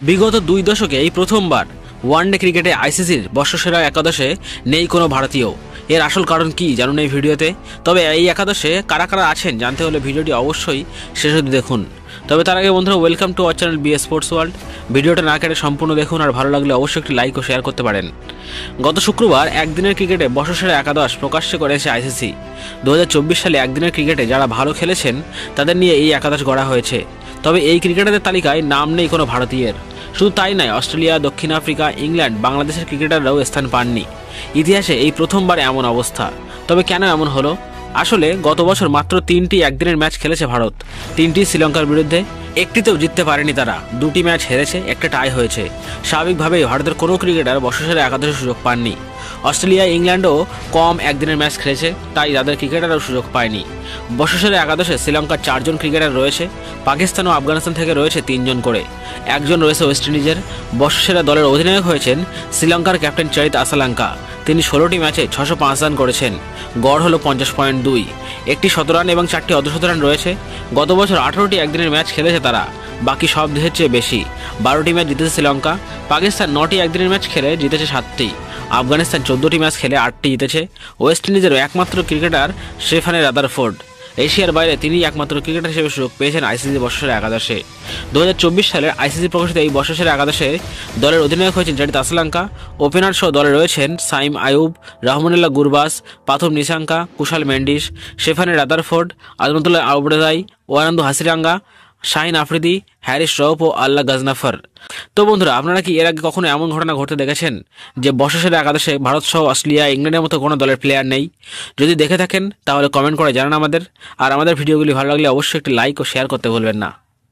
বিগত 2 দশকে এই প্রথমবার ওয়ানডে ক্রিকেটে আইসিসির বর্ষসেরা একাদশে নেই কোনো ভারতীয়। এর আসল কারণ কি জানুন এই ভিডিওতে। তবে এই একাদশে কারা কারা আছেন জানতে হলে ভিডিওটি অবশ্যই শেষ অবধি দেখুন। তবে তার আগে বন্ধুরা, welcome to our channel B sports world. ভিডিওটা না কেটে সম্পূর্ণ দেখুন, আর ভালো লাগলে অবশ্যই একটি লাইক ও শেয়ার করতে পারেন। গত শুক্রবার একদিনের ক্রিকেটে বর্ষসেরা একাদশ প্রকাশ্যে করেছে আইসিসি। 2024 সালে একদিনের ক্রিকেটে যারা ভালো খেলেছেন তাদের নিয়ে এই একাদশ গড়া হয়েছে। তবে এই ক্রিকেটারদের তালিকায় নাম নেই কোনো ভারতীয়ের। শুধু তাই নয়, অস্ট্রেলিয়া, দক্ষিণ আফ্রিকা, ইংল্যান্ড, বাংলাদেশের ক্রিকেটাররাও স্থান পাননি। ইতিহাসে এই প্রথমবার এমন অবস্থা। তবে কেন এমন হলো? আসলে গত বছর মাত্র 3টি একদিনের ম্যাচ খেলেছে ভারত, 3টি শ্রীলঙ্কার বিরুদ্ধে। একটিতেও জিততে পারেনি তারা, 2টি ম্যাচ হেরেছে, একটা টাই হয়েছে। স্বাভাবিকভাবেই ভারতের কোনো ক্রিকেটার বর্ষসেরা একাদশে সুযোগ পাননি। অস্ট্রেলিয়া, ইংল্যান্ডও কম একদিনের ম্যাচ খেলেছে, তাই তাদের ক্রিকেটারও সুযোগ পায়নি। বর্ষসেরা একাদশে শ্রীলঙ্কার 4 জন ক্রিকেটার রয়েছে, পাকিস্তান ও আফগানিস্তান থেকে রয়েছে 3 জন করে, একজন রয়েছে ওয়েস্ট ইন্ডিজের। বর্ষসেরা দলের অধিনায়ক হয়েছেন শ্রীলঙ্কার ক্যাপ্টেন চরিত আসালাঙ্কা। তিনি 16টি ম্যাচে 605 রান করেছেন, গড় হলো 50.2। একটি 17 রান এবং 4টি অর্ধশত রান রয়েছে। গত বছর 18টি একদিনের ম্যাচ খেলেছে তারা, বাকি সব দেশের চেয়ে বেশি। 12টি ম্যাচ জিতেছে শ্রীলঙ্কা। পাকিস্তান 9টি একদিনের ম্যাচ খেলে জিতেছে 7টি। আফগানিস্তান 14টি ম্যাচ খেলে 8টি জিতেছে। ওয়েস্ট ইন্ডিজের একমাত্র ক্রিকেটার স্টেফান রাদারফোর্ড। এশিয়ার বাইরে তিনি একমাত্র ক্রিকেটার হিসেবে সুযোগ পেয়েছেন আইসিসি বর্ষসেরা একাদশে। 2024 সালের আইসিসি প্রকাশিত এই বর্ষসেরা একাদশে দলের অধিনায়ক হয়েছেন চরিত আসালাঙ্কা। ওপেনার সহ দলে রয়েছেন সাইম আয়ুব, রহমানুল্লাহ গুরবাস, পাথুম নিশাঙ্কা, কুশাল মেন্ডিস, স্টেফান রাদারফোর্ড, আজমতুল্লাহ আবরেদাই, ওয়ানান্দু হাসিরাঙ্গা, শাহিন আফ্রিদি, হ্যারিস রউফ ও আল্লাহ গাজনাফার। তো বন্ধুরা, আপনারা কি এর আগে কখনো এমন ঘটনা ঘটতে দেখেছেন যে বর্ষসেরা একাদশে ভারত সহ অস্ট্রেলিয়া, ইংল্যান্ডের মতো কোনো দলের প্লেয়ার নেই? যদি দেখে থাকেন তাহলে কমেন্ট করে জানান আমাদের। আর আমাদের ভিডিওগুলি ভালো লাগলে অবশ্যই একটি লাইক ও শেয়ার করতে ভুলবেন না।